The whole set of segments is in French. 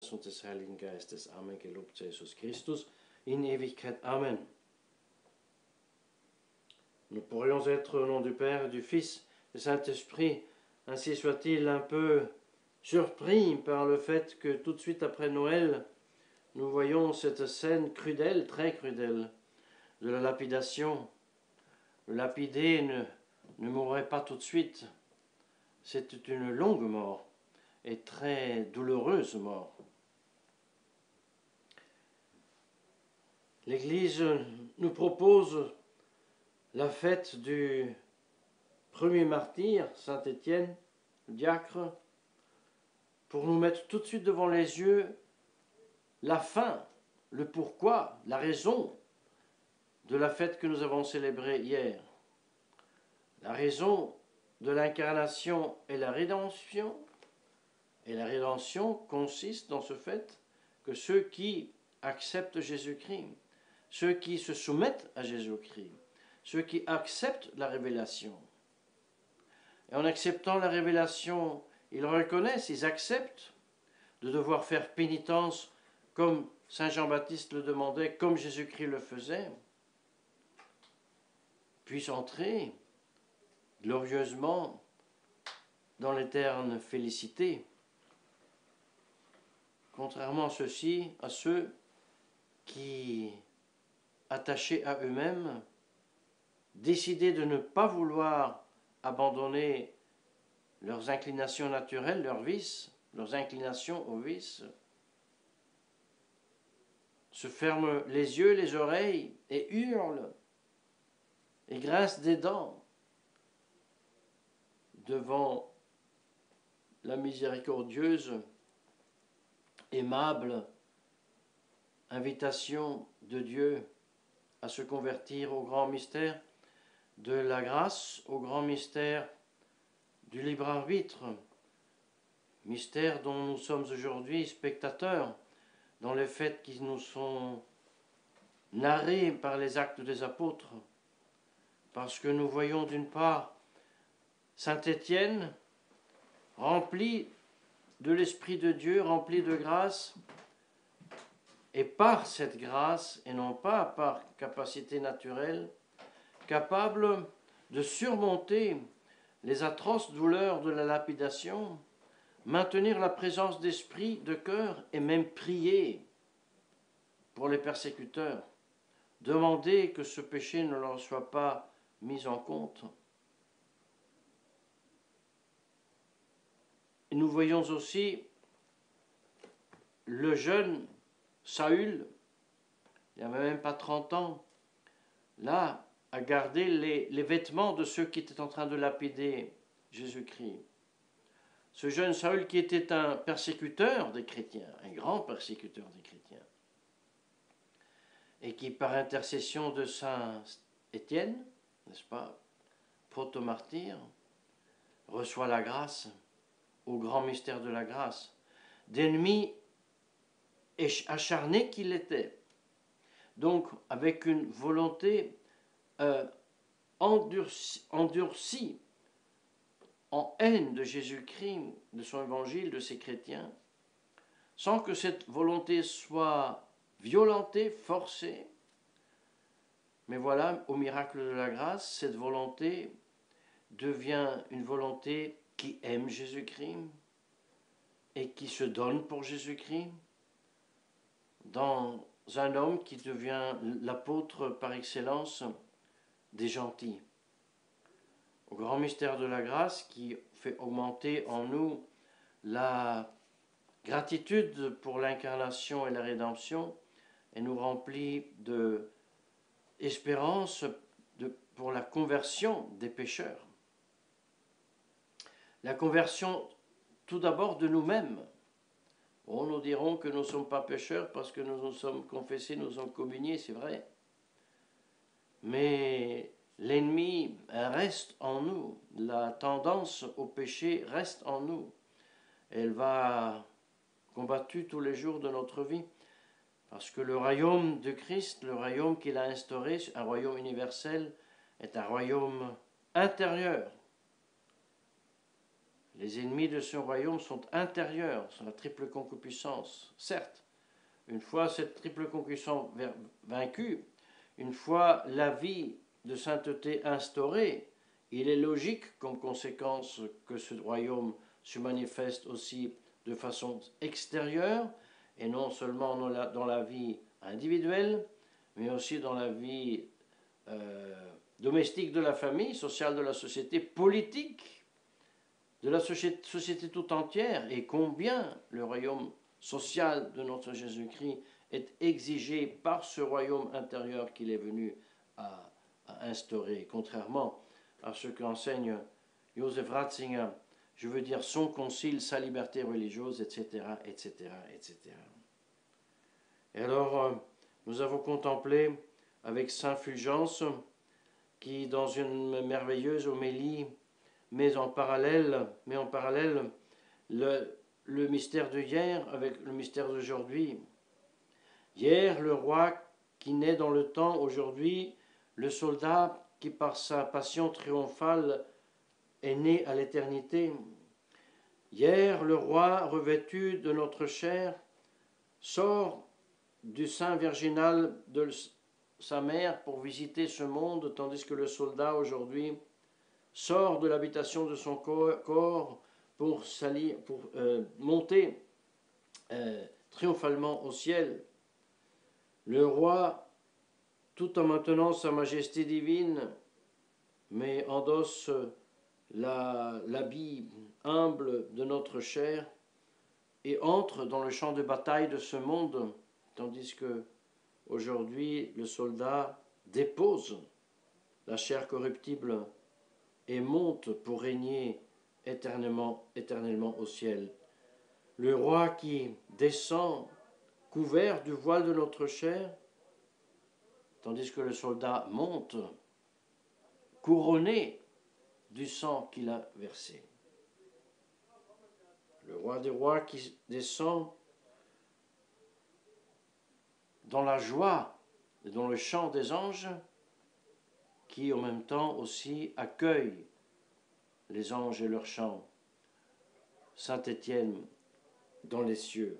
Vaters und des Heiligen Geistes. Amen. Gelobt sei Jesus Christus in Ewigkeit. Amen. Nous pourrions être au nom du Père, du Fils, du Saint-Esprit, ainsi soit-il, un peu surpris par le fait que tout de suite après Noël, nous voyons cette scène crudelle, très crudelle, de la lapidation. Le lapidé ne mourrait pas tout de suite. C'était une longue mort et très douloureuse mort. L'Église nous propose la fête du premier martyr, Saint Étienne, le diacre, pour nous mettre tout de suite devant les yeux la fin, le pourquoi, la raison de la fête que nous avons célébrée hier. La raison de l'incarnation et la rédemption. Et la rédemption consiste dans ce fait que ceux qui acceptent Jésus-Christ, ceux qui se soumettent à Jésus-Christ, ceux qui acceptent la révélation. Et en acceptant la révélation, ils reconnaissent, ils acceptent de devoir faire pénitence comme Saint Jean-Baptiste le demandait, comme Jésus-Christ le faisait, puissent entrer glorieusement dans l'éterne félicité. Contrairement à ceux qui, attachés à eux-mêmes, décidaient de ne pas vouloir abandonner leurs inclinations naturelles, leurs vices, leurs inclinations aux vices, se ferment les yeux, les oreilles et hurlent et grincent des dents devant la miséricordieuse, aimable invitation de Dieu à se convertir au grand mystère de la grâce, au grand mystère du libre arbitre, mystère dont nous sommes aujourd'hui spectateurs dans les fêtes qui nous sont narrées par les actes des apôtres, parce que nous voyons d'une part Saint Étienne rempli de l'Esprit de Dieu, rempli de grâce, et par cette grâce, et non pas par capacité naturelle, capable de surmonter les atroces douleurs de la lapidation, maintenir la présence d'esprit, de cœur, et même prier pour les persécuteurs, demander que ce péché ne leur soit pas mis en compte. Et nous voyons aussi le jeune Saül, il n'avait même pas 30 ans, là, à garder les vêtements de ceux qui étaient en train de lapider Jésus-Christ. Ce jeune Saül qui était un persécuteur des chrétiens, un grand persécuteur des chrétiens, et qui par intercession de Saint Étienne, n'est-ce pas, protomartyr, reçoit la grâce, au grand mystère de la grâce, d'ennemi acharné qu'il était, donc avec une volonté endurcie, en haine de Jésus-Christ, de son évangile, de ses chrétiens, sans que cette volonté soit violentée, forcée. Mais voilà, au miracle de la grâce, cette volonté devient une volonté qui aime Jésus-Christ et qui se donne pour Jésus-Christ, dans un homme qui devient l'apôtre par excellence des gentils. Au grand mystère de la grâce qui fait augmenter en nous la gratitude pour l'incarnation et la rédemption et nous remplit d'espérance pour la conversion des pécheurs. La conversion tout d'abord de nous-mêmes. Bon, nous dirons que nous ne sommes pas pécheurs parce que nous nous sommes confessés, nous sommes communiés, c'est vrai. Mais l'ennemi reste en nous, la tendance au péché reste en nous. Elle va combattue tous les jours de notre vie, parce que le royaume de Christ, le royaume qu'il a instauré, un royaume universel, est un royaume intérieur. Les ennemis de ce royaume sont intérieurs, sont la triple concupiscence. Certes, une fois cette triple concupiscence vaincue, une fois la vie de sainteté instaurée, il est logique comme conséquence que ce royaume se manifeste aussi de façon extérieure, et non seulement dans la vie individuelle, mais aussi dans la vie domestique de la famille, sociale de la société, politique de la société tout entière, et combien le royaume social de notre Jésus-Christ est exigé par ce royaume intérieur qu'il est venu à instaurer, contrairement à ce qu'enseigne Joseph Ratzinger, je veux dire son concile, sa liberté religieuse, etc., etc., etc. Et alors, nous avons contemplé avec Saint Fulgence, qui, dans une merveilleuse homélie, met en parallèle le mystère de hier avec le mystère d'aujourd'hui. Hier, le roi qui naît dans le temps, aujourd'hui, le soldat qui, par sa passion triomphale, est né à l'éternité. Hier, le roi, revêtu de notre chair, sort du sein virginal de sa mère pour visiter ce monde, tandis que le soldat, aujourd'hui, sort de l'habitation de son corps pour monter triomphalement au ciel. Le roi, tout en maintenant sa majesté divine, mais endosse l'habit humble de notre chair et entre dans le champ de bataille de ce monde, tandis que aujourd'hui le soldat dépose la chair corruptible et monte pour régner éternellement au ciel. Le roi qui descend couvert du voile de notre chair, tandis que le soldat monte couronné du sang qu'il a versé. Le roi des rois qui descend dans la joie et dans le chant des anges, qui en même temps aussi accueillent les anges et leur chant. Saint Étienne dans les cieux.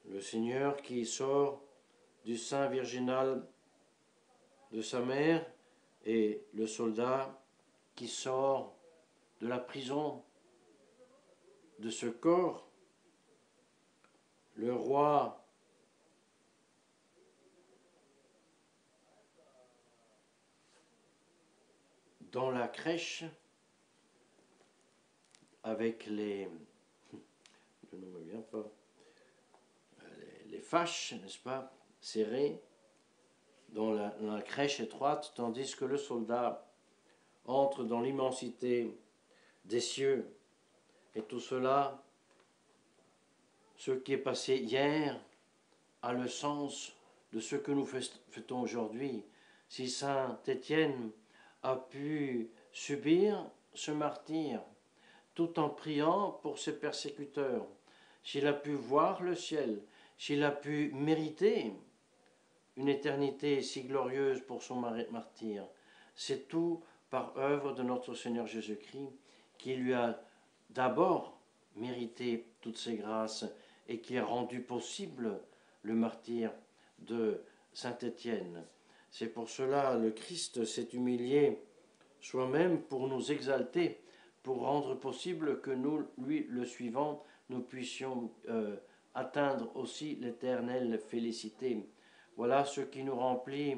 Le Seigneur qui sort du sein virginal de sa mère et le soldat qui sort de la prison de ce corps. Le roi dans la crèche avec les, je ne me souviens pas, les fâches, n'est-ce pas, serrées dans la crèche étroite, tandis que le soldat entre dans l'immensité des cieux. Et tout cela, ce qui est passé hier, a le sens de ce que nous fêtons aujourd'hui. Si Saint Étienne a pu subir ce martyre tout en priant pour ses persécuteurs, s'il a pu voir le ciel, s'il a pu mériter une éternité si glorieuse pour son martyre, c'est tout par œuvre de notre Seigneur Jésus-Christ qui lui a d'abord mérité toutes ces grâces et qui a rendu possible le martyre de Saint Étienne. C'est pour cela le Christ s'est humilié soi-même pour nous exalter, pour rendre possible que nous, lui, le suivant, nous puissions atteindre aussi l'éternelle félicité. Voilà ce qui nous remplit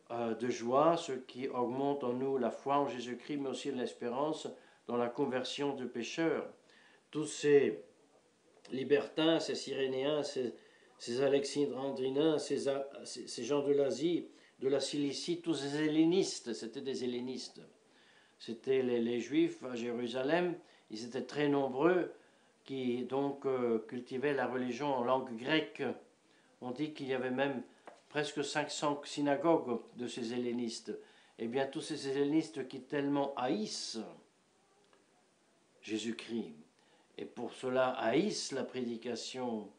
de joie, ce qui augmente en nous la foi en Jésus-Christ, mais aussi l'espérance dans la conversion de pécheurs. Tous ces libertins, ces Cyrénéens, ces alexandrins, ces gens de l'Asie, de la Cilicie, tous ces hellénistes, c'était des hellénistes. C'était les Juifs à Jérusalem, ils étaient très nombreux, qui donc cultivaient la religion en langue grecque. On dit qu'il y avait même presque 500 synagogues de ces hellénistes. Eh bien, tous ces hellénistes qui tellement haïssent Jésus-Christ, et pour cela haïssent la prédication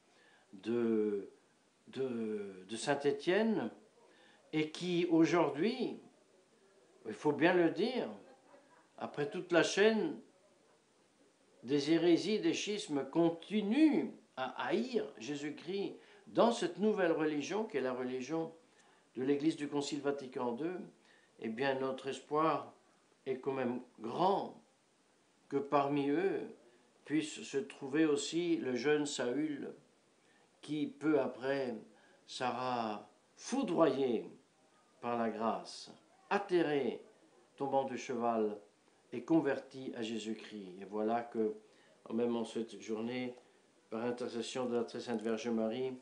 de Saint Étienne, et qui aujourd'hui, il faut bien le dire, après toute la chaîne des hérésies, des schismes, continuent à haïr Jésus-Christ dans cette nouvelle religion qui est la religion de l'Église du Concile Vatican II, eh bien notre espoir est quand même grand que parmi eux puisse se trouver aussi le jeune Saül qui peu après sera foudroyé par la grâce, atterré, tombant du cheval et converti à Jésus-Christ. Et voilà que, même en cette journée, par intercession de la très sainte Vierge Marie,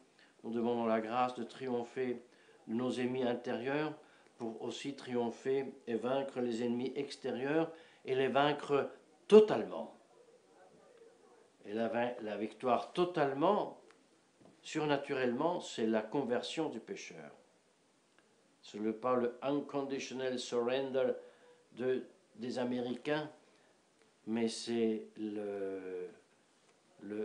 nous demandons la grâce de triompher de nos ennemis intérieurs pour aussi triompher et vaincre les ennemis extérieurs et les vaincre totalement. Et la victoire totalement, surnaturellement, c'est la conversion du pécheur. Ce n'est pas le unconditional surrender des Américains, mais c'est le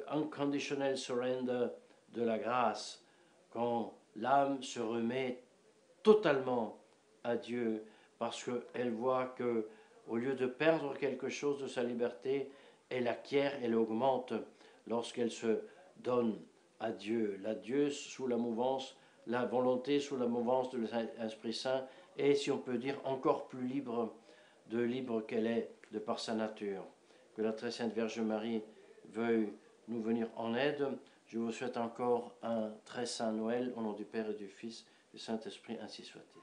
unconditional surrender de la grâce, quand l'âme se remet totalement à Dieu, parce qu'elle voit que, au lieu de perdre quelque chose de sa liberté, elle acquiert, elle augmente lorsqu'elle se donne à Dieu. La Dieu sous la mouvance, la volonté sous la mouvance de l'Esprit Saint, et si on peut dire encore plus libre qu'elle est de par sa nature. Que la très sainte Vierge Marie veuille nous venir en aide. Je vous souhaite encore un très saint Noël, au nom du Père et du Fils et du Saint-Esprit, ainsi soit-il.